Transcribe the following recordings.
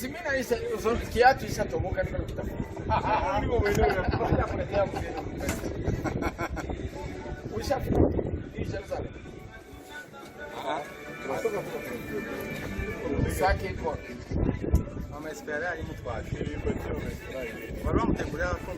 Simina isa kiatu isa toboka ndio kitafuta. Ndio mwenyewe ya kuletea mgeni. Ushafika hii Jerusalem. Sake iko. Mama espera ali muito baixo. Ele foi teu, né? Mas vamos ter mulher com.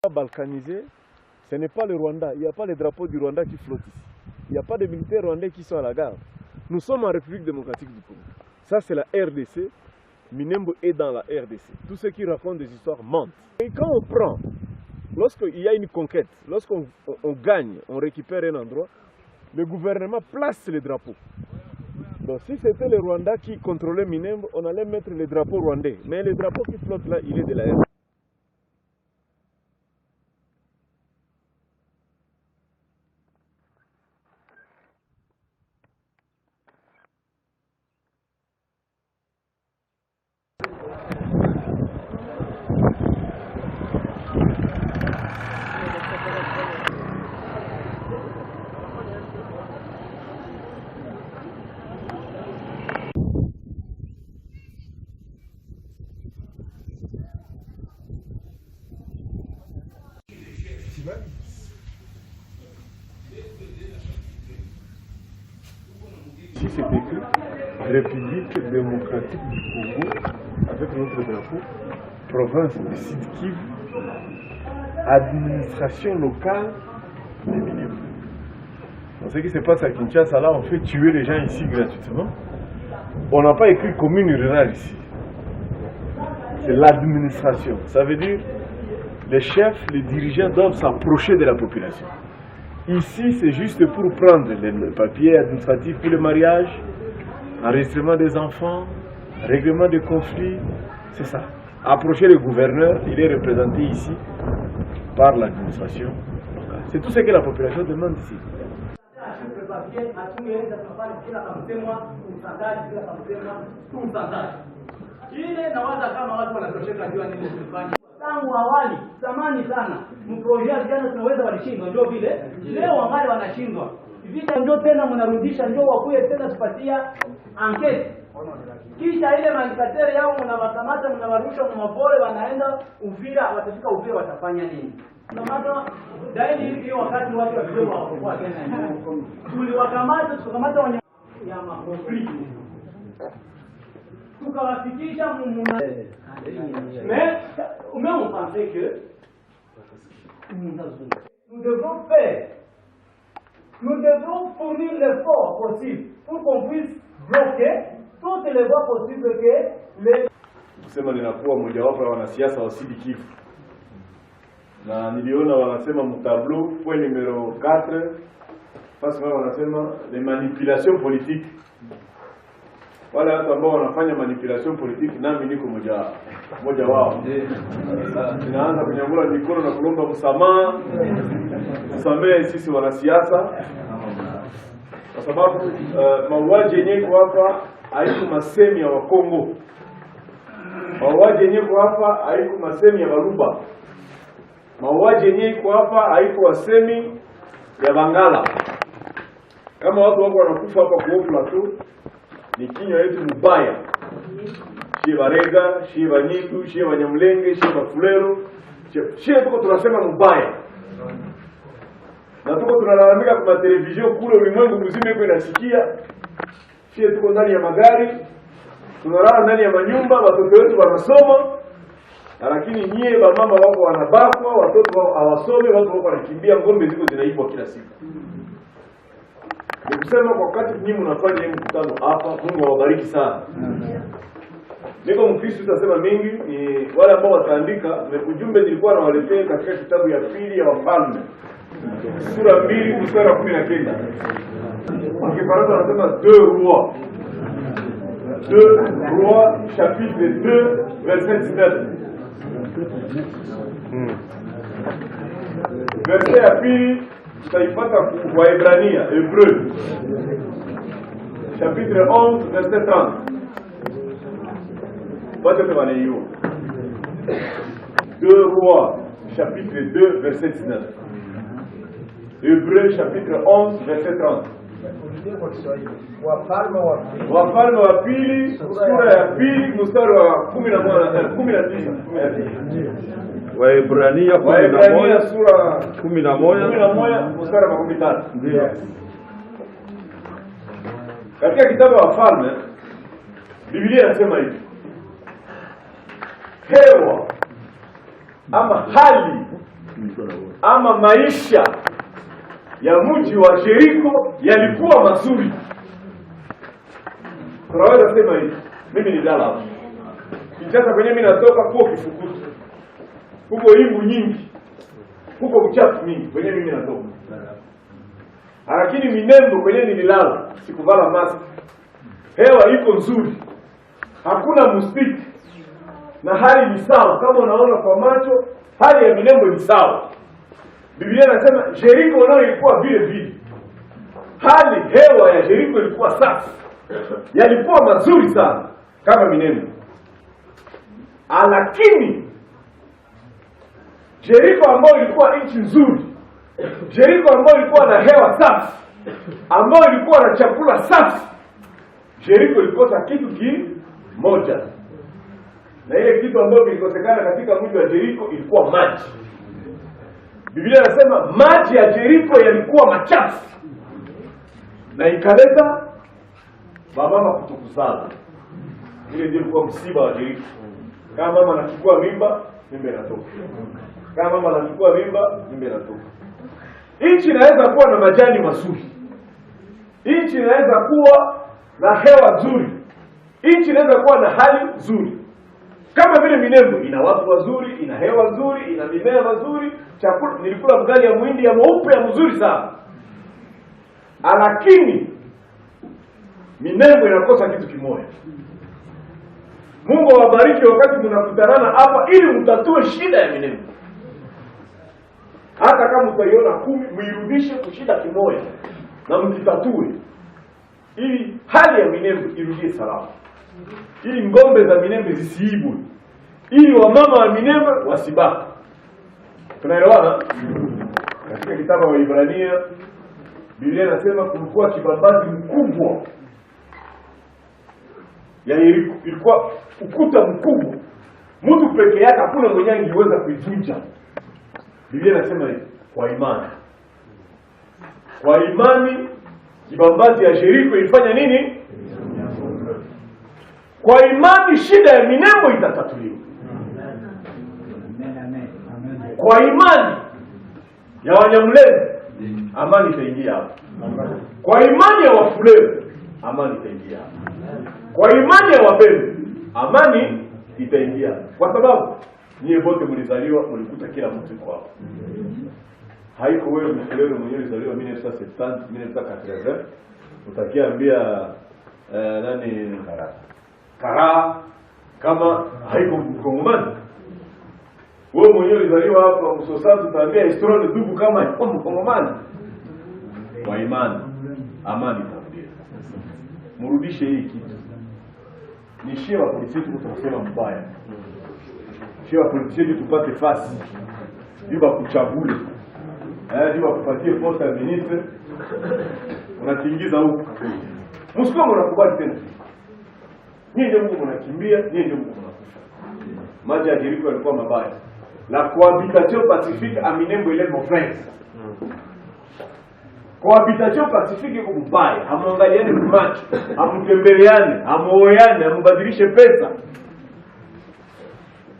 Não, balkanisé, ce n'est pas le Rwanda. Il n'y a pas les drapeaux du Rwanda qui flottent ici. Il n'y a pas de militaires rwandais qui sont à la gare. Nous sommes en République démocratique du Congo. Ça, c'est la RDC. Minembwe est dans la RDC. Tous ceux qui racontent des histoires mentent. Et quand on prend, lorsqu'il y a une conquête, lorsqu'on gagne, on récupère un endroit, le gouvernement place les drapeaux. Donc si c'était le Rwanda qui contrôlait Minembwe, on allait mettre les drapeaux rwandais. Mais le drapeau qui flotte là, il est de la RDC. Ici c'est écrit République démocratique du Congo avec notre drapeau, province de Sud-Kivu, administration locale des Minembwe. Ce qui se passe à Kinshasa, là on fait tuer les gens ici gratuitement. On n'a pas écrit commune rurale ici. C'est l'administration. Ça veut dire les chefs, les dirigeants doivent s'approcher de la population. Ici, c'est juste pour prendre les papiers administratifs pour le mariage, enregistrement des enfants, règlement des conflits, c'est ça. Approcher le gouverneur, il est représenté ici par l'administration locale. C'est tout ce que la population demande ici. Tangu awali zamani sana mprojea vijana tunaweza walishindwa, ndio vile leo wangali wanashindwa vita, ndio tena mnarudisha, ndio wakuye tena tupatia ankete, kisha ile mandikateri yao mnawakamata, mnawarusha mapole, wanaenda Uvira, watafika Uvira watafanya nini? Tunamata daili hiyo wakati watu wa vijana wako tena tuliwakamata, tukamata wanyama ya makonflikt tukawafikisha mais on pensait que nous devons faire, nous devons fournir l'effort possible pour qu'on puisse bloquer toutes les voies possibles que les... Kusema ninakuwa mojawapo ya wanasiasa wa Sud-Kivu. Na niliona wanasema mtableau point numéro 4 parce que wanasema les manipulations politiques. Wale watu ambao wanafanya manipulation politique nami niko moja wao. Ninaanza kunyangula mikono na kulomba msamaha. Tusamehe sisi wanasiasa. Kwa sababu mauaji yenyewe hapa haiko masemi ya Wakongo. Mauaji yenyewe hapa haiko masemi ya Baluba. Mauaji yenyewe hapa haiko wasemi ya Bangala. Kama watu wako wanakufa hapa kwa plateau, ni kinywa yetu mbaya. Shie Barega, shie Banyitu, shie Banyamulenge, shie Bafulero, shie tuko tunasema mbaya. Na tuko tunalalamika kwa televisheni kule ulimwengu mzima iko inasikia. Shie tuko ndani ya magari, tunalala ndani ya manyumba, watoto wetu wanasoma. Lakini nyie mama wako wanabakwa, watoto wao hawasome, watu wako wanakimbia, ngombe ziko zinaibwa kila siku. Nikusema kwa wakati nyinyi mnafanya hii mkutano hapa, Mungu awabariki sana. Niko Mkristo tutasema mingi, ni wale ambao wataandika, ujumbe nilikuwa nawaletea katika kitabu ya pili ya Wafalme. Sura 2 mstari wa 19. Kwa Kifaransa wanasema 2 Rois. 2 Rois chapitre 2 verset 19. Verset ya pili tutaipata kwa Waebrania, Hebreu. Chapitre 11 verset 30. Wote tunaelewa. 2 Rois chapitre 2 verset 19. Hebreu chapitre 11 verset 30. Wafalme wa pili sura ya pili mstari wa 19. Waebrania sura 11 mstari wa 13. Ndio. Katika kitabu wa Wafalme Biblia inasema hivi. Hewa ama hali ama maisha ya mji wa Jericho yalikuwa mazuri. Tunaweza kusema hivi. Mimi ni dala hapa. Kinshasa kwenye mimi natoka huko Kifukutu. Huko imbu nyingi. Huko uchafu mingi kwenye mimi natoka. Lakini Minembo kwenye nililala, sikuvala mask. Hewa iko nzuri. Hakuna mustiki. Na hali ni sawa kama unaona kwa macho, hali ya Minembo ni sawa. Biblia inasema Jericho nayo ilikuwa vile vile. Hali hewa ya Jericho ilikuwa safi. Yalikuwa mazuri sana kama Minembo. Lakini Jericho ambayo ilikuwa nchi nzuri, Jericho ambayo ilikuwa na hewa safi, ambayo ilikuwa na chakula safi, Jericho ilikosa kitu kimoja. Na ile kitu ambayo kilikosekana katika mji wa Jericho ilikuwa maji. Biblia inasema maji ya Jericho yalikuwa machafu. Na ikaleta mama kutokuzala. Ile ndio ilikuwa msiba wa Jericho. Kama mama anachukua mimba, mimba inatoka. Kama mama anachukua mimba, mimba inatoka. Nchi inaweza kuwa na majani mazuri. Nchi inaweza kuwa na hewa nzuri. Nchi inaweza kuwa na hali nzuri. Kama vile Minembo ina watu wazuri, ina hewa nzuri, ina mimea mazuri, chakula nilikula mgali ya muhindi ya mweupe ya mzuri sana. Lakini Minembo inakosa kitu kimoja. Mungu awabariki wakati mnakutanana hapa ili mtatue shida ya Minembo. Hata kama utaiona 10, muirudishe kwa shida kimoja na mkitatue. Ili hali ya Minembo irudie salama. Ili ngombe za Minembo zisiibwe. Ili wamama wa Minembo wasibaka. Tunaelewana? Katika kitabu wa Ibrania Biblia inasema kulikuwa kibambazi mkubwa ya Yeriko. Ilikuwa ukuta mkubwa. Mtu peke yake hakuna mwenye angeweza kuivunja. Biblia inasema hivi, kwa imani. Kwa imani kibambazi ya Yeriko ilifanya nini? Kwa imani shida ya Minembo itatatuliwa. Kwa imani ya Wanyamulenge amani itaingia hapa. Kwa imani ya Wafulero amani itaingia hapa. Kwa imani ya Wapembe amani itaingia. Kwa sababu nyie wote mlizaliwa, mlikuta kila mtu yuko hapa. Haiko wewe Mfulero mwenyewe ulizaliwa 1970, 1980, utakiambia nani Kara kama haiko Mkongomani. Wewe mwenyewe ulizaliwa hapa Msosatu, utaambia historia ndugu kama haiko Mkongomani. Kwa imani amani itakuja. Mrudishe hii kitu. Ni shewa polisi tunasema mbaya. Shewa polisi tupate fasi. Yuba kuchagule. Yuba kupatie posta ya ministre. Unatingiza huko. Msikomo unakubali tena. Nyinyi ndio mko mnakimbia, nyinyi ndio mko mnakufa. Maji ya Jericho yalikuwa mabaya. La cohabitation pacifique à Minembwe ile mofrance. Cohabitation pacifique iko mbaya, hamwangaliane macho, hamtembeleane, hamuoane, hambadilishe pesa.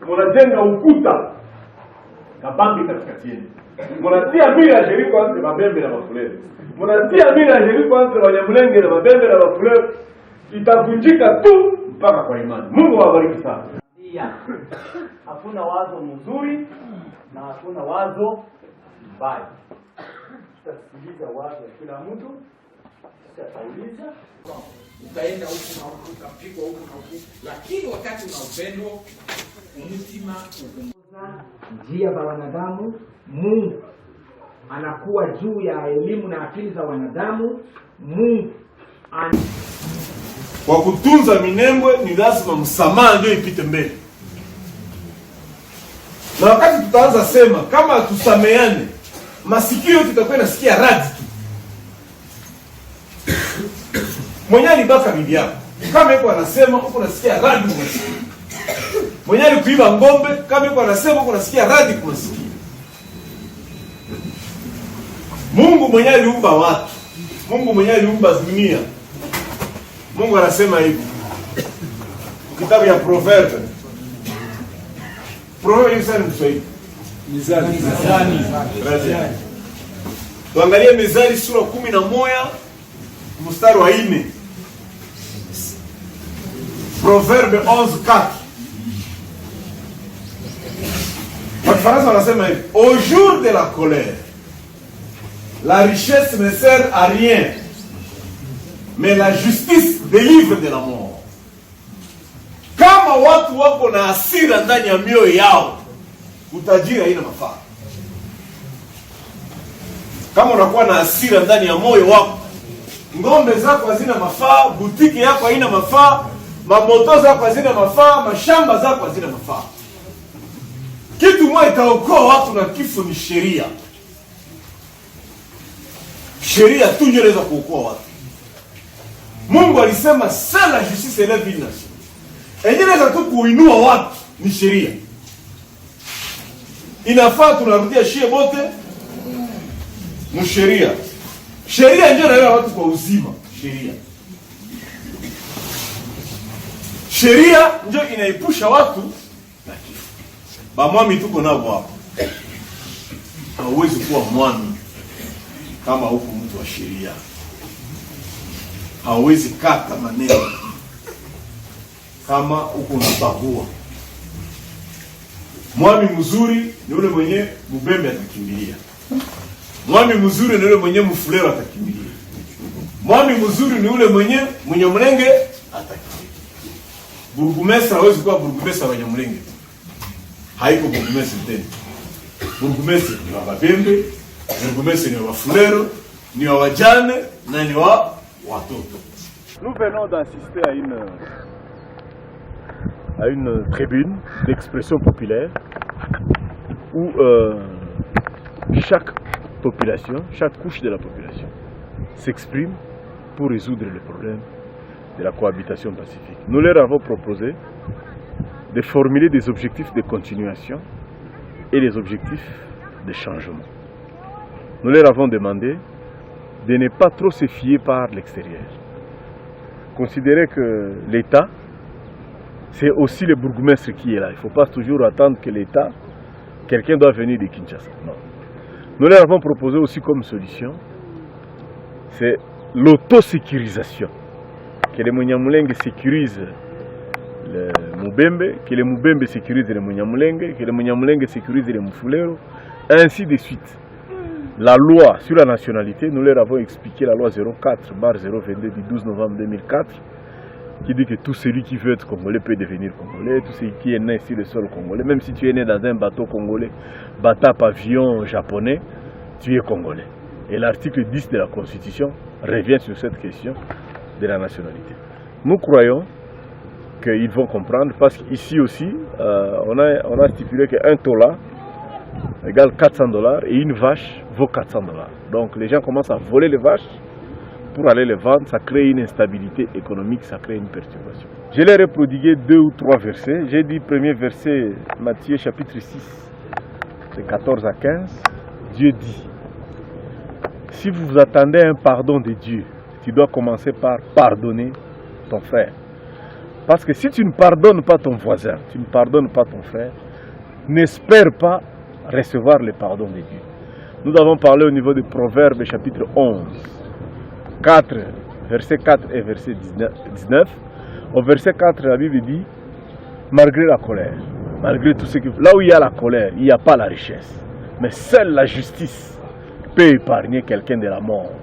Mnajenga ukuta kabambi katikati yenu. Mnatia mila ya Jericho entre Mabembe na Bafulero. Mnatia mila ya Jericho entre Banyamulenge na Mabembe na Bafulero. Itavunjika tu mpaka kwa imani. Mungu awabariki sana. Hakuna wazo mzuri na hakuna wazo mbaya. Tutasikiliza wazo ya kila mtu, tutauliza, utaenda huku na huku, utapigwa huku na huku, lakini wakati una upendo, umutima njia za wanadamu, Mungu anakuwa juu ya elimu na akili za wanadamu. Mungu kwa kutunza Minembwe ni lazima msamaha ndio ipite mbele. Na wakati tutaanza sema kama tusameane, masikio yote tutakuwa nasikia radi tu. Mwenye alibaka bibi yako, kama yuko anasema uko nasikia radi kumasikia. Mwenye alikuiba ngombe, kama yuko anasema uko nasikia radi kumasikia. Mungu mwenye aliumba watu, Mungu mwenye aliumba dunia, Mungu anasema hivi. Kitabu ya Proverbe. Proverbe ni sana Kiswahili. Mizani. Tuangalie Mizali sura 11 mstari wa 4. Proverbe 11:4. Kwa Kifaransa wanasema hivi. Au jour de la colère, la richesse ne sert à rien, mais la justice délivre de la mort. Kama watu wako na hasira ndani ya mioyo yao, utajiri haina mafaa. Kama unakuwa na hasira ndani ya moyo wako, ngombe zako hazina mafaa, butiki yako haina mafaa, mamoto zako hazina mafaa, mashamba zako hazina mafaa. Kitu moja itaokoa watu na kifo ni sheria. Sheria tu ndio inaweza kuokoa watu. Mungu alisema seule la justice élève une nation. Inaweza tu kuinua watu ni sheria. Inafaa tunarudia shie bote mu sheria. Sheria ndio inayoa watu kwa uzima, sheria. Sheria ndio inaepusha watu na kifo. Bamwami tuko nao hapo. Hauwezi kuwa mwami kama huko mtu wa sheria. Hauwezi kata maneno kama huko unabagua. Mwami mzuri ni yule mwenye Mubembe atakimbilia. Mwami mzuri ni yule mwenye Mfulero atakimbilia. Mwami mzuri ni yule mwenye Mnyamulenge atakimbilia. Burgumestre hawezi kuwa burgumestre wa Nyamulenge. Haiko burgumestre tena. Burgumestre ni wa Babembe, burgumestre ni wa Mfulero, ni wa wajane na ni wa watoto. Nous venons d'assister à une tribune d'expression populaire où chaque population, chaque couche de la population s'exprime pour résoudre le problème de la cohabitation pacifique. Nous leur avons proposé de formuler des objectifs de continuation et des objectifs de changement. Nous leur avons demandé de ne pas trop se fier par l'extérieur. Considérer que l'État, c'est aussi le bourgmestre qui est là. Il ne faut pas toujours attendre que l'État, quelqu'un doit venir de Kinshasa. Non. Nous leur avons proposé aussi comme solution, c'est l'autosécurisation. Que les Munyamulenge sécurisent le Mubembe, que les Mubembe sécurisent les Munyamulenge, que les Munyamulenge sécurisent les Mufulero, ainsi de suite. La loi sur la nationalité, nous leur avons expliqué la loi 04/022 du 12 novembre 2004, qui dit que tout celui qui veut être congolais peut devenir congolais, tout celui qui est né sur le sol congolais, même si tu es né dans un bateau congolais, bateau pavillon japonais, tu es congolais. Et l'article 10 de la Constitution revient sur cette question de la nationalité. Nous croyons qu'ils vont comprendre, parce qu'ici aussi, on a stipulé qu'un tola égale $400 et une vache vaut $400. Donc les gens commencent à voler les vaches pour aller les vendre, ça crée une instabilité économique, ça crée une perturbation. Je leur ai prodigué 2 ou 3 versets. J'ai dit premier verset, Matthieu chapitre 6, de 14 à 15. Dieu dit, si vous attendez un pardon de Dieu, tu dois commencer par pardonner ton frère. Parce que si tu ne pardonnes pas ton voisin, tu ne pardonnes pas ton frère, n'espère pas recevoir le pardon de Dieu. Nous avons parlé au niveau de Proverbes chapitre 11, 4, verset 4 et verset 19. Au verset 4, la Bible dit, malgré la colère, malgré tout ce que... Là où il y a la colère, il n'y a pas la richesse. Mais seule la justice peut épargner quelqu'un de la mort.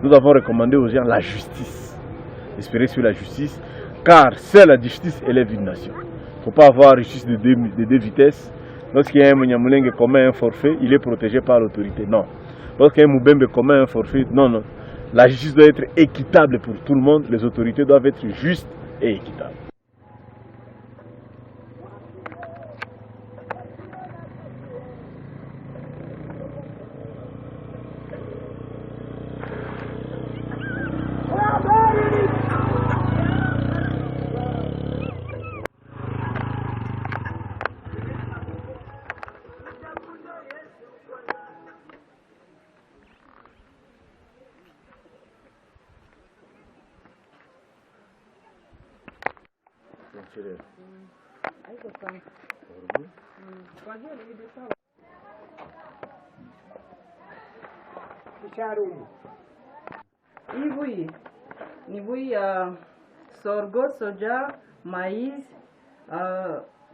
Nous avons recommandé aux gens la justice. Espérer sur la justice, car seule la justice élève une nation. Il ne faut pas avoir justice de deux vitesses. Lorsqu'il y a un Munyamulenge commet un forfait, il est protégé par l'autorité. Non. Lorsqu'il y a un Mubembe commet un forfait, non, non. La justice doit être équitable pour tout le monde. Les autorités doivent être justes et équitables. Ni bui ya sorgho, soja, mais,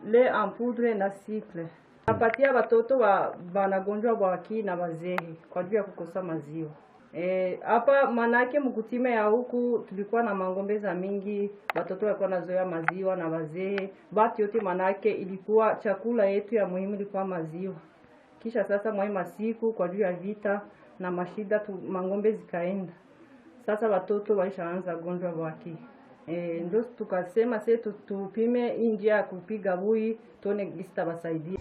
lait en poudre na cycle. Napatia watoto wanagonjwa bwaki na wazee kwa juu ya kukosa maziwa. Hapa manake mkutime ya huku tulikuwa na mangombeza mingi, watoto walikuwa nazoea maziwa na wazee. Bati yote manake ilikuwa chakula yetu ya muhimu ilikuwa maziwa. Kisha sasa mwa siku kwa juu ya vita na mashida mangombe zikaenda. Sasa watoto waishaanza gonjwa bwaki. Ndio tukasema sasa tupime njia ya kupiga bui tuone gista basaidia.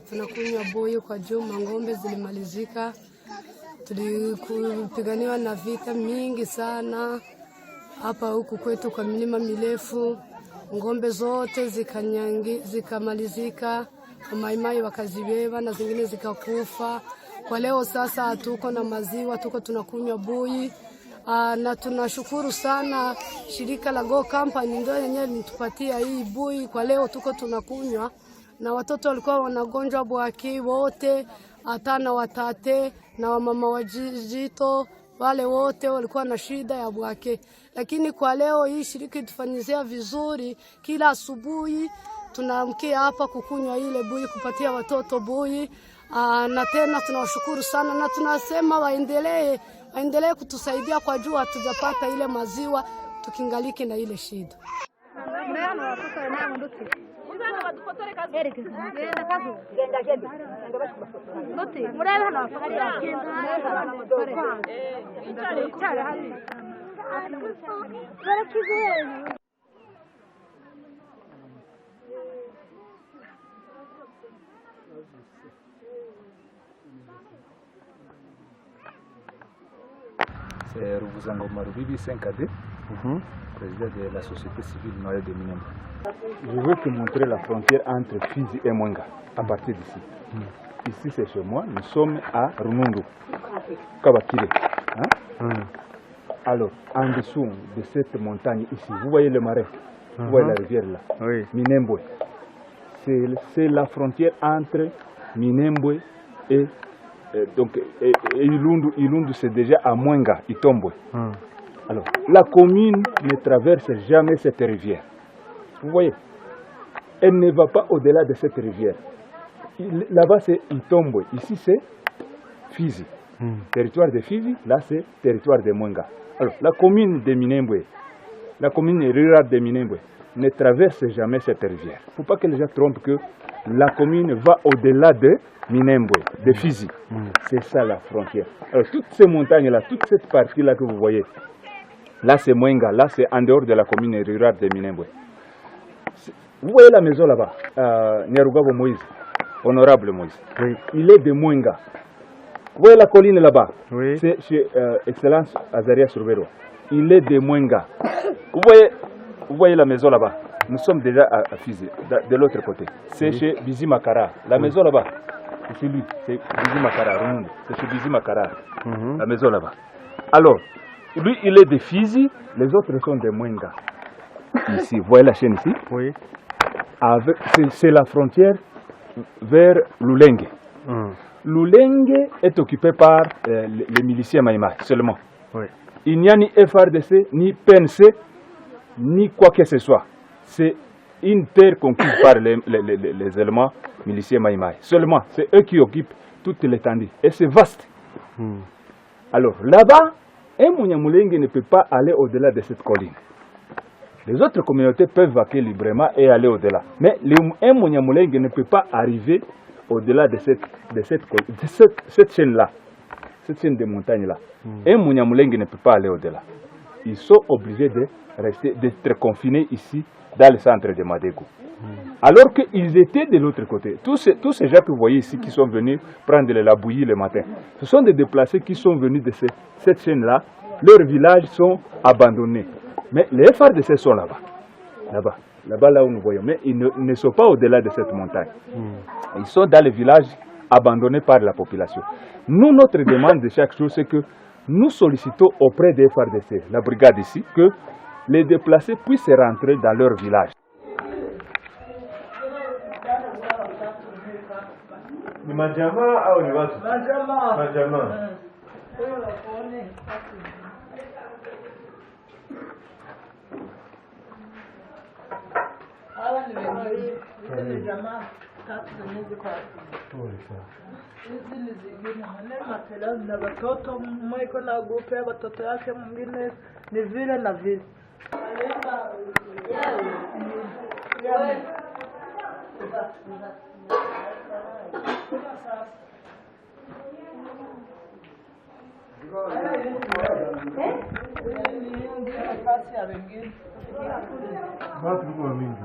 Tunakunywa boyo kwa juu mangombe zilimalizika. Tulipiganiwa na vita mingi sana hapa huku kwetu kwa milima mirefu. Ngombe zote zikamalizika, maimai wakazibeba na zingine zikakufa. Kwa leo sasa hatuko na maziwa, tuko tunakunywa bui. Na tunashukuru sana shirika la Go Company ndio yenyewe litupatia hii bui. Kwa leo tuko tunakunywa, na watoto walikuwa wanagonjwa bwaki wote, hata na watate na wamama wajito wale wote walikuwa na shida ya bwaki. Lakini kwa leo hii shirika itufanyizia vizuri, kila asubuhi tunaamkia hapa kukunywa ile bui, kupatia watoto bui. Na tena tunawashukuru sana na tunasema waendelee kutusaidia kwa juu hatujapata ile maziwa tukingaliki na ile shida. C'est Ruvuzango Marubibi 5AD, président de la société civile noyée de Minembwe. Je veux te montrer la frontière entre Fizi et Mwenga, à partir d'ici. Ici c'est chez moi, nous sommes à Runundu, Kabakire. Alors, en dessous de cette montagne ici, vous voyez le marais, vous voyez la rivière là, Minembwe. C'est la frontière entre Minembwe et donc Ilundu c'est déjà à Mwenga, Itombwe. Alors, la commune ne traverse jamais cette rivière. Vous voyez, elle ne va pas au-delà de cette rivière. Là-bas, c'est Itombwe. Ici, c'est Fizi. Territoire de Fizi, là, c'est territoire de Mwenga. Alors, la commune de Minembwe, la commune rurale de Minembwe, ne traverse jamais cette rivière. Il ne faut pas que les gens trompent que la commune va au-delà de Minembwe, de Fizi. C'est ça la frontière. Alors, toutes ces montagnes-là, toute cette partie-là que vous voyez, là, c'est Mwenga, là, c'est en dehors de la commune rurale de Minembwe. Vous voyez la maison là-bas, Nyarugabo Moïse, honorable Moïse. Oui. Il est de Mwenga. Vous voyez la colline là-bas, oui. C'est chez Excellence Azaria Surbero. Il est de Mwenga. Vous voyez la maison là-bas. Nous sommes déjà à Fizi, de l'autre côté. C'est oui. Chez Bizi Makara. La maison là-bas, c'est lui, c'est Bizi Makara. C'est chez Bizi Makara, la maison là-bas. Alors, lui, il est de Fizi, les autres sont de Mwenga. Ici, vous voyez la chaîne ici? Oui. C'est la frontière vers Lulenge. Lulenge est occupé par les miliciens Maïma seulement. Oui. Il n'y a ni FRDC, ni PNC, ni quoi que ce soit. C'est une terre conquise par les éléments miliciens Maïma. Seulement, c'est eux qui occupent toute l'étendue. Et c'est vaste. Alors, là-bas, un Munyamulenge ne peut pas aller au-delà de cette colline. Les autres communautés peuvent vaquer librement et aller au-delà. Mais un Munyamulenge ne peut pas arriver au-delà de cette chaîne-là, cette chaîne de montagnes-là. Un Munyamulenge ne peut pas aller au-delà. Ils sont obligés d'être confinés ici, dans le centre de Madego. Alors qu'ils étaient de l'autre côté. Tous ces gens que vous voyez ici qui sont venus prendre la bouillie le matin, ce sont des déplacés qui sont venus de cette chaîne-là. Leurs villages sont abandonnés. Mais les FARDC sont là-bas. Là où nous voyons. Mais ils ne sont pas au-delà de cette montagne. Ils sont dans les villages abandonnés par la population. Nous, notre demande de chaque jour, c'est que nous sollicitons auprès des FARDC, la brigade ici, que les déplacés puissent rentrer dans leur village. Ni majamaa au ni watu? Majamaa. Hawa ni wengine jamaa tatu zenye ziko hizi ni zingine matelazi na watoto, mmoja iko na grupu ya watoto yake, mwingine ni vile na vile. Watu kwa mingi.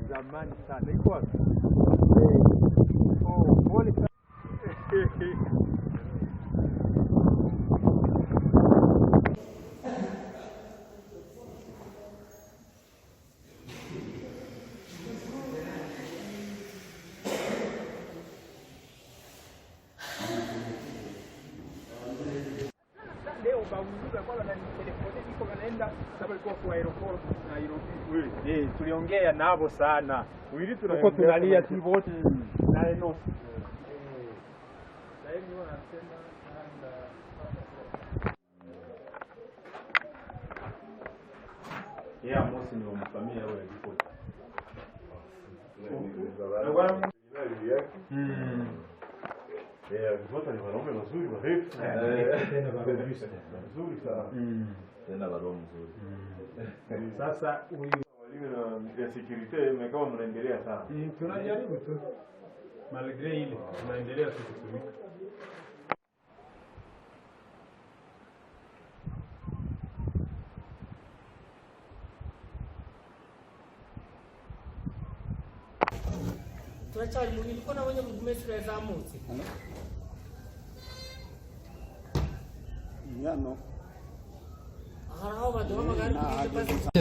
Zamani sana iko wapi? Pole sana. Leo baunguza kwa telefoni iko kanaenda sababu ilikuwa kwa aeroport Nairobi. Tuliongea nabo sana. Huko tunalia tu wote na eno. Na hivi wanasema ya mosi ni mfamilia yao ya ripoti. Ripoti ni wanaume wazuri warefu. Tena wazuri sana. Tena wanaume mzuri. Sasa huyu ya security imekuwa mnaendelea sana. Tunajaribu tu. Malgré ile tunaendelea tu kutumika. Tunachali mwingine kuna wenye mgumesura za moti.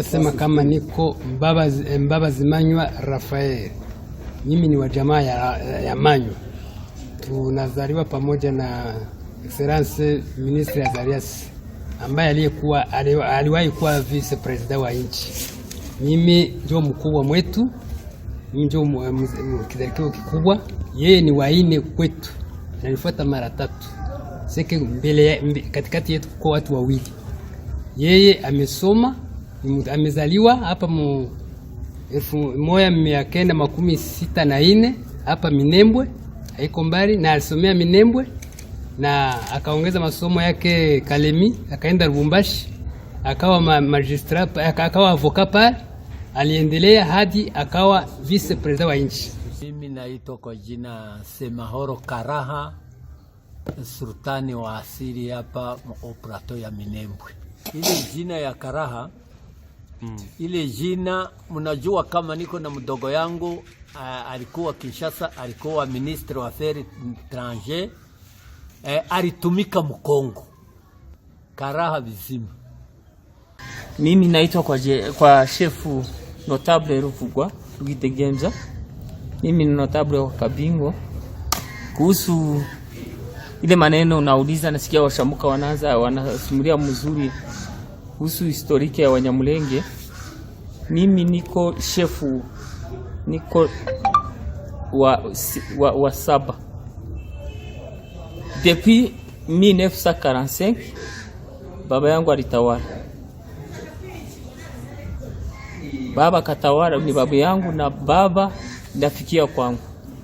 Sema kama niko Mbabazi Manywa Rafael. Mimi ni wa jamaa ya Manywa. Tunazaliwa pamoja na Excellence Ministre Azarias ambaye aliwahi kuwa vice president wa nchi. Mimi ndio mkubwa mwetu, mimi ndio kidarakio kikubwa. Yeye ni waine kwetu, ananifuata mara 3. Seke katikati yetu kwa watu wawili. Yeye amesoma, amezaliwa hapa mu 1964 hapa Minembwe, haiko mbali, na alisomea Minembwe na akaongeza masomo yake Kalemi, akaenda Lubumbashi, akawa magistrat, akawa avocat pale, aliendelea hadi akawa vice president wa nchi. Mimi naitwa kwa jina Semahoro Karaha, sultani wa asili hapa operato ya Minembwe. Ile jina ya Karaha, ile jina mnajua kama niko na mdogo yangu alikuwa Kinshasa, alikuwa ministre wa affaires étrangères, alitumika Mkongo. Karaha bizima. Mimi naitwa kwa chefu notable Ruvugwa Rugitegemza. Mimi ni notable wa Kabingo. Kuhusu ile maneno unauliza, nasikia washamuka wanasimulia mzuri kuhusu historiki ya Wanyamulenge. Mimi niko chefu, niko wa saba. Depuis 1945 baba yangu alitawala. Baba katawala, ni babu yangu na baba ndafikia kwangu.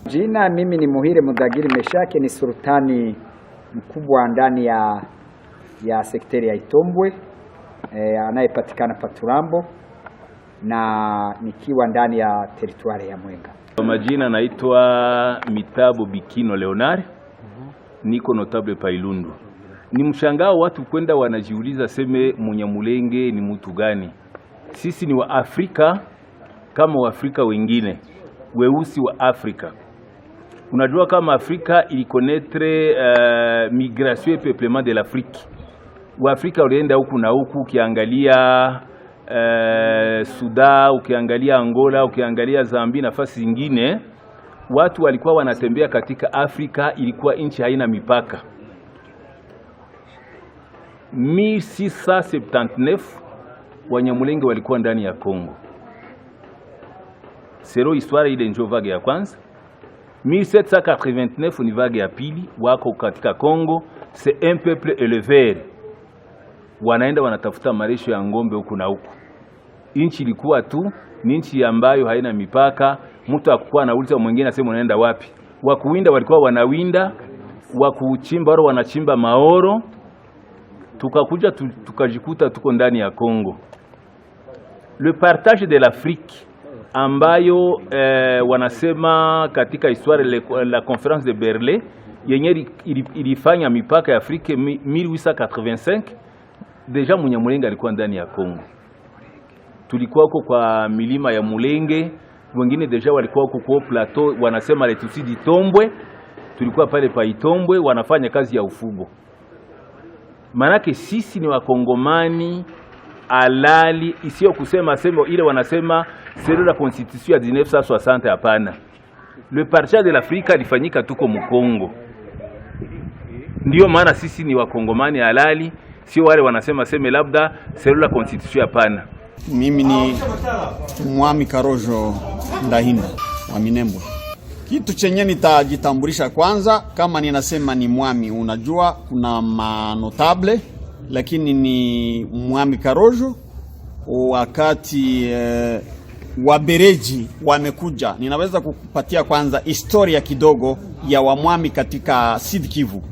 Jina mimi ni Muhire Mudagiri Meshake, ni sultani mkubwa ndani ya sekteri ya Itombwe anayepatikana Paturambo, na nikiwa ndani ya teritwari ya Mwenga. Kwa majina naitwa Mitabo Bikino Leonard. Niko notable Pailundu. Ni mshangao watu kwenda wanajiuliza seme Munyamulenge ni mtu gani? Sisi ni wa Afrika kama wa Afrika wengine, weusi wa Afrika. Unajua kama Afrika ilikonnetre migration et peuplement de l'Afrique. Wa Afrika walienda huku na huku, ukiangalia Sudan, ukiangalia Angola, ukiangalia Zambia, nafasi zingine, watu walikuwa wanatembea katika Afrika, ilikuwa nchi haina mipaka. 1679 Wanyamulenge walikuwa ndani ya Kongo. Sero histoire ile ndio vague ya kwanza. 1789 ni vague ya pili, wako katika Kongo. C'est un peuple éleveur. Wanaenda wanatafuta marisho ya ngombe huku na huku. Nchi ilikuwa tu ni nchi ambayo haina mipaka. Mtu akukua anauliza mwingine asema unaenda wapi. Wakuwinda walikuwa wanawinda, wakuchimba wao wanachimba maoro. Tukakuja tukajikuta tuko ndani ya Kongo. Le partage de l'Afrique ambayo wanasema katika histoire la conférence de Berlin yenye ilifanya mipaka ya Afrika 1885, deja Munyamulenge alikuwa ndani ya Kongo. Tulikuwa huko kwa milima ya Mulenge, wengine deja walikuwa huko kwa plateau wanasema le Tutsi d'Itombwe. Tulikuwa pale pa Itombwe wanafanya kazi ya ufugo. Manake sisi ni wakongomani alali, isiyo kusema sema ile wanasema c'est la constitution ya 1960, hapana. Le partage de l'Afrique ilifanyika tuko Mkongo. Ndio maana sisi ni wakongomani halali, sio wale wanasema sema labda c'est la constitution, hapana. Mimi ni Mwami Karojo Ndahinda wa Minembwe. Kitu chenye nitajitambulisha kwanza, kama ninasema ni mwami, unajua kuna manotable, lakini ni Mwami Karojo. Wakati Wabereji wamekuja, ninaweza kukupatia kwanza historia kidogo ya wamwami katika Sud Kivu.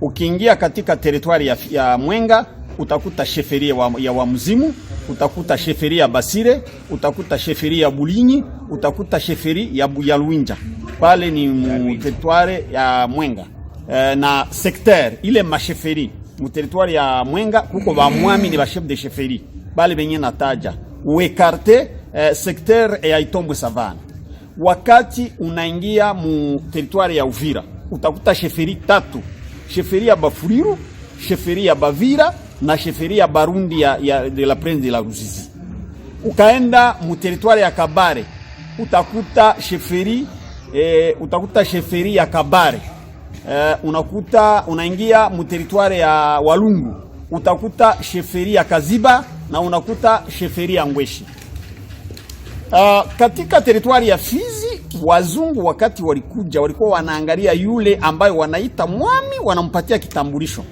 Ukiingia katika teritwari ya Mwenga utakuta sheferia ya Wamzimu, utakuta sheferia ya Basire, utakuta sheferia ya Bulinyi, utakuta sheferia ya Luinja. Pale ni teritwari ya Mwenga. Na secteur ile masheferi mu teritwari ya Mwenga kuko ba mwami ni ba chef de chefferie bale benye nataja uekarte secteur ya Itombwe Savana. Wakati unaingia mu teritwari ya Uvira utakuta sheferi 3, sheferi ya Bafuliru, sheferi ya Bavira na sheferi ya Barundi de la Prince de la Ruzizi. Ukaenda mu territoire ya Kabare utakuta sheferi ya Kabare. Unaingia mu territoire ya Walungu utakuta sheferi ya Kaziba na unakuta sheferi ya Ngweshi. Katika territoire ya Fizi, wazungu wakati walikuja walikuwa wanaangalia yule ambayo wanaita mwami, wanampatia kitambulisho.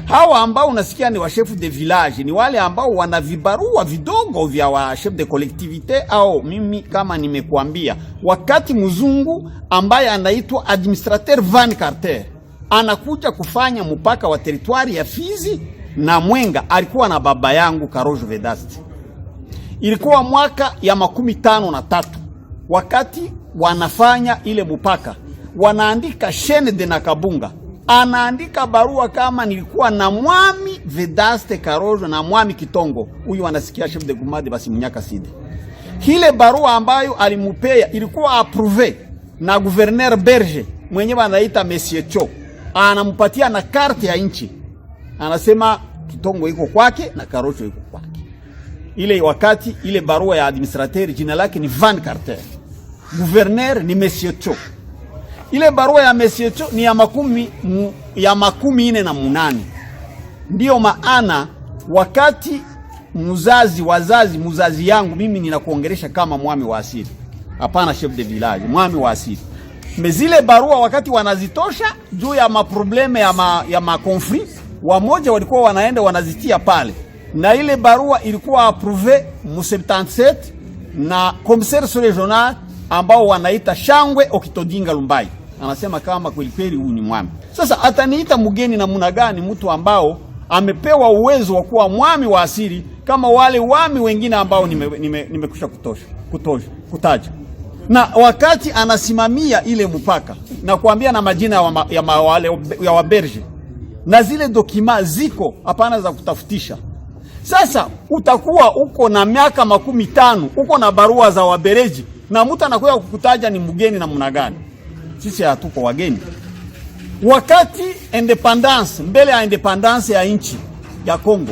Hawa ambao unasikia ni wa chef de village ni wale ambao wana vibarua vidogo vya wa chef de collectivité, au mimi kama nimekuambia, wakati mzungu ambaye anaitwa administrateur Van Carter anakuja kufanya mpaka wa territoire ya Fizi na Mwenga, alikuwa na baba yangu Karojo Vedaste. Ilikuwa mwaka ya 53 wakati wanafanya ile mpaka, wanaandika Shene de Nakabunga, anaandika barua kama nilikuwa na mwami Vedaste Karojo na mwami Kitongo, huyu anasikia chef de Gumade basi Munyaka Sidi. Hile barua ambayo alimupea ilikuwa approuvé na gouverneur Berger mwenyewe anaita Monsieur Cho, anampatia na karte ya nchi, anasema Kitongo iko kwake na Karojo iko kwake. Ile wakati ile barua ya administrateur jina lake ni Van Carter, gouverneur ni Monsieur Cho. Ile barua ya Monsieur Cho ni ya 48. Ndio maana wakati muzazi yangu mimi ninakuongelesha kama mwami wa asili, hapana chef de village, mwami wa asili. Mezile barua wakati wanazitosha juu ya maprobleme ya makonflit, wamoja walikuwa wanaenda wanazitia pale, na ile barua ilikuwa approuvé mu 77 na commissaire regional ambao wanaita Shangwe Okitodinga Lumbai. Anasema kama kweli huyu ni mwami. Sasa ataniita mgeni namna gani mtu ambao amepewa uwezo wa kuwa mwami wa asili kama wale wami wengine ambao nimekusha kutaja. Na wakati anasimamia ile mpaka na kuambia na majina ya waberge na zile dokima ziko hapana za kutafutisha. Sasa utakuwa uko na miaka 15 uko na barua za wabereji na mtu anakuja kukutaja ni mgeni namna gani? Sisi hatuko wageni. Wakati independence, mbele ya independence ya nchi ya Kongo,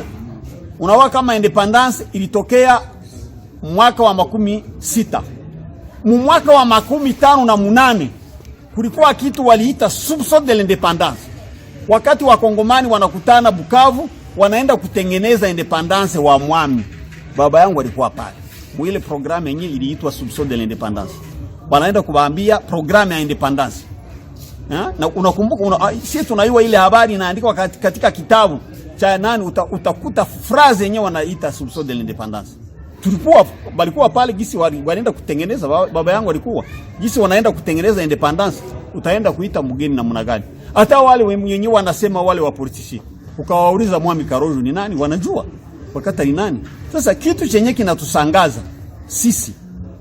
unaona kama independence ilitokea mwaka wa 16. Mwaka wa 58 kulikuwa kitu waliita soupçon de l'indépendance. Wakati wa Kongomani wanakutana Bukavu, wanaenda kutengeneza independence wa mwami. Baba yangu alikuwa pale. Mwile programu yenyewe iliitwa soupçon de l'indépendance. Wanaenda kuwaambia programu ya independence. Na unakumbuka sisi tunaiwa ile habari inaandikwa katika kitabu cha nani, utakuta phrase yenyewe wanaita soupçon de l'indépendance. Walikuwa pale gisi wanaenda kutengeneza, baba yangu alikuwa gisi wanaenda kutengeneza independence, utaenda kuita mgeni namna gani? Hata wale wenyewe wanasema wale wa politici, ukawauliza mwami Karojo ni nani, wanajua wakati ni nani. Sasa kitu chenye kinatusangaza sisi,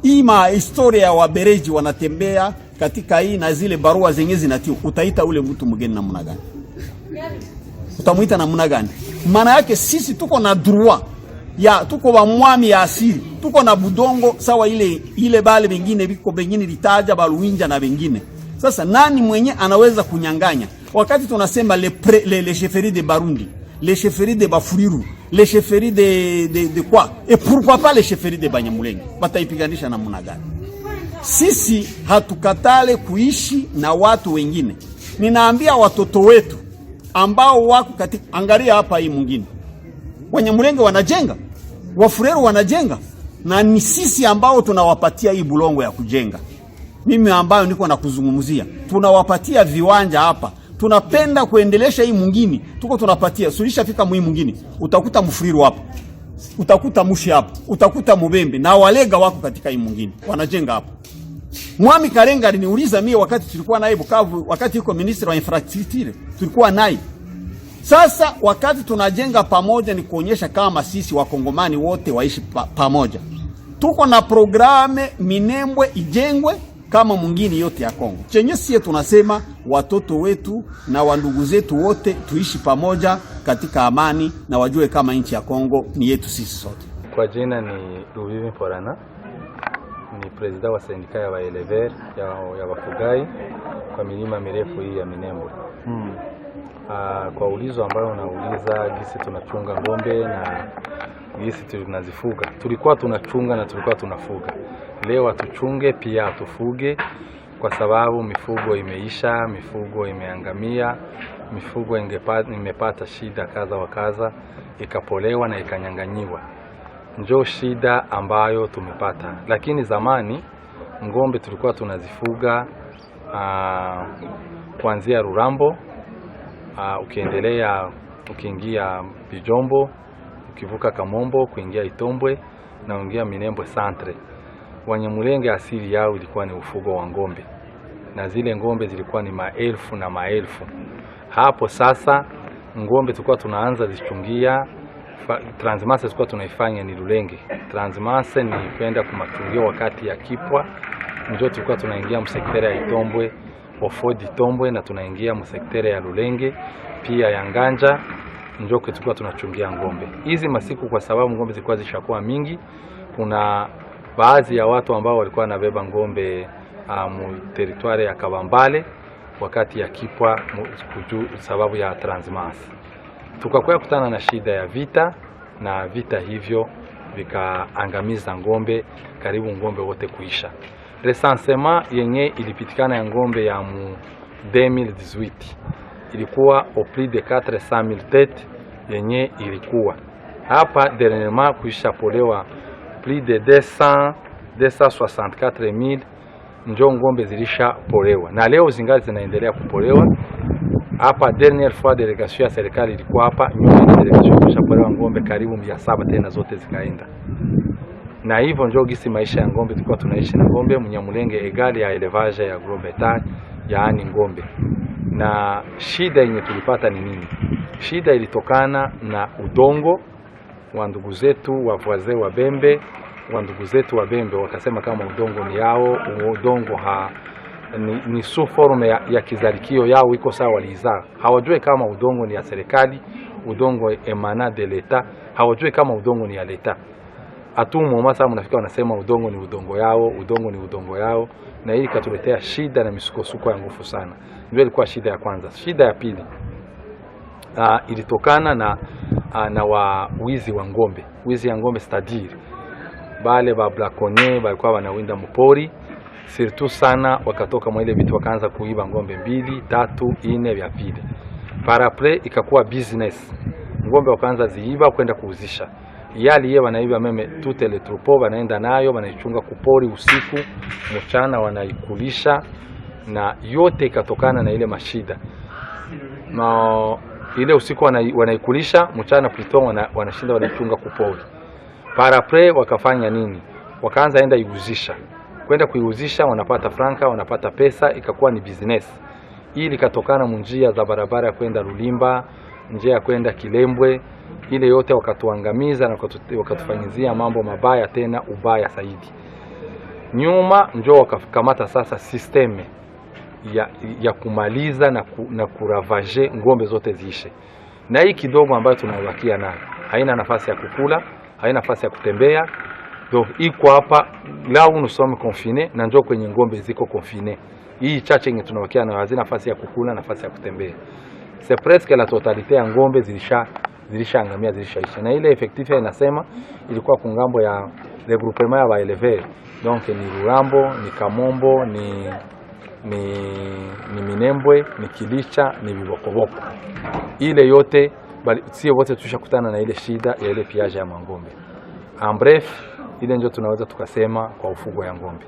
hii historia ya wabereji wanatembea katika hii na zile barua zenye zinatio, utaita ule mtu mgeni namna gani? Utamuita namna gani? Maana yake sisi tuko na droit ya tuko wa mwami ya asili, tuko na budongo sawa ile bale bengine biko bengine litaja baluinja na bengine. Sasa nani mwenye anaweza kunyanganya? Wakati tunasema les chefferies de Barundi, les chefferies de Bafuriru, les chefferies de quoi? Et pourquoi pas les chefferies de Banyamulenge? Wataipiganisha namna gani? Sisi hatukatale kuishi na watu wengine. Ninaambia watoto wetu ambao wako katika, angalia hapa hii mwingine, Wanyamulenge wanajenga, Wafureru wanajenga, na ni sisi ambao tunawapatia hii bulongo ya kujenga. Mimi ambayo niko na kuzungumzia, tunawapatia viwanja hapa. Tunapenda kuendelesha hii mwingine, tuko tunapatia. Sulisha fika mwi mwingine, utakuta Mfuriru hapa, utakuta Mushi hapa, utakuta Mubembe na Walega wako katika hii mwingine wanajenga hapa. Mwami Karenga aliniuliza mimi wakati tulikuwa naye Bukavu, wakati yuko minister wa infrastructure, tulikuwa naye. Sasa wakati tunajenga pamoja ni kuonyesha kama sisi wakongomani wote waishi pamoja. Tuko na programe Minembwe ijengwe kama mwingine yote ya Kongo. Chenye sisi tunasema watoto wetu na wandugu zetu wote tuishi pamoja katika amani na wajue kama nchi ya Kongo ni yetu sisi sote. Kwa jina ni Luvivi Forana, ni president wa sindika ya waelever ya wafugai kwa milima mirefu hii ya Minembwe. Kwa ulizo ambayo unauliza gisi tunachunga ng'ombe na gisi tunazifuga, tulikuwa tunachunga na tulikuwa tunafuga. Leo hatuchunge pia hatufuge, kwa sababu mifugo imeisha, mifugo imeangamia, mifugo imepata shida kaza wa kaza, ikapolewa na ikanyanganyiwa. Njoo shida ambayo tumepata. Lakini zamani ng'ombe tulikuwa tunazifuga kuanzia Rurambo, ukiendelea ukiingia Bijombo, ukivuka Kamombo kuingia Itombwe na uingia Minembwe Centre. Wanyamulenge asili yao ilikuwa ni ufugo wa ng'ombe, na zile ng'ombe zilikuwa ni maelfu na maelfu. Hapo sasa ng'ombe tulikuwa tunaanza zichungia, transmase tulikuwa tunaifanya ni Lulenge. Transmase ni kwenda kumachungio wakati ya kipwa, ndio tulikuwa tunaingia msektere ya Itombwe, Ofodi Itombwe, na tunaingia msektere ya Lulenge pia ya Nganja, ndio tulikuwa tunachungia ng'ombe. Hizi masiku kwa sababu ng'ombe zilikuwa zishakuwa mingi, kuna baadhi ya watu ambao walikuwa nabeba ng'ombe mu territoire ya Kabambale wakati ya kipwa sababu ya transmase. Tukakuwa kutana na shida ya vita, na vita hivyo vikaangamiza ng'ombe, karibu ng'ombe wote kuisha. Recensement yenye ilipitikana ya ng'ombe ya mu 2018 ilikuwa au plus de 400,000 têtes yenye ilikuwa hapa dernièrement kuisha polewa plus de 264,000 njo ng'ombe zilisha polewa, na leo zingali zinaendelea kupolewa. Hapa dernière fois delegation ya serikali ilikuwa hapa, nyuma ya delegation ilishapolewa ng'ombe karibu 700 tena zote zikaenda. Na hivyo ndio gisi maisha ya ng'ombe tulikuwa tunaishi na ng'ombe Mnyamulenge egali ya elevage ya gros bétail, yaani ng'ombe. Na shida yenye tulipata ni nini? Shida ilitokana na udongo wa ndugu zetu wa voisin wa Bembe. Wa ndugu zetu wa Bembe wakasema kama udongo ni yao, udongo ni sous forme ya kizalikio yao, iko sawa walizaa. Hawajui kama udongo ni ya serikali, udongo emana de l'etat, hawajui kama udongo ni ya l'etat. Atumo masa mnafika wanasema udongo ni udongo yao, udongo ni udongo yao, na hili katuletea shida na misukosuko ya nguvu sana. Ndio ilikuwa shida ya kwanza. Shida ya pili ilitokana na wizi wa ng'ombe. Wizi ya ng'ombe stadiri. Bale ba braconnier balikuwa wanawinda mpori, surtout sana wakatoka mwa ile vitu wakaanza kuiba ng'ombe 2, 3, 4 vya vile. Parapre ikakuwa business. Ng'ombe wakaanza ziiba kwenda kuuzisha. Yali yeye wanaiba meme tute le troupeau, wanaenda nayo wanaichunga kupori usiku, mchana wanaikulisha, na yote ikatokana na ile mashida. Na ile usiku wanaikulisha, mchana plutôt wanashinda wanaichunga kupori. Parapre wakafanya nini? Wakaanza enda iuzisha. Kwenda kuiuzisha wanapata franka, wanapata pesa, ikakuwa ni business. Ili katokana munjia za barabara kwenda Lulimba, njia kwenda Kilembwe, ile yote wakatuangamiza na wakatufanyizia mambo mabaya, tena ubaya zaidi. Nyuma njoo wakakamata sasa systeme ya kumaliza na kuravaje ng'ombe zote ziishe. Na hii kidogo ambayo tunawakia nayo haina nafasi ya kukula, haina nafasi ya kutembea. Donc iko hapa là où nous sommes confinés, na njoo kwenye ng'ombe ziko confinés. Hii chache yenye tunawakia nayo hazina nafasi ya kukula, nafasi ya kutembea. C'est presque la totalité ya ng'ombe zilishaangamia, zilishaisha. Na ile effectif inasema ilikuwa kungambo ya regroupement ya baelever. Donc ni Rurambo, ni Kamombo, ni Minembwe, ni Kilicha, ni Bibokoboko. Ile yote sio wote tushakutana na ile shida ya ile piaje ya ng'ombe. En bref, ile ndio tunaweza tukasema kwa ufugo ya ng'ombe.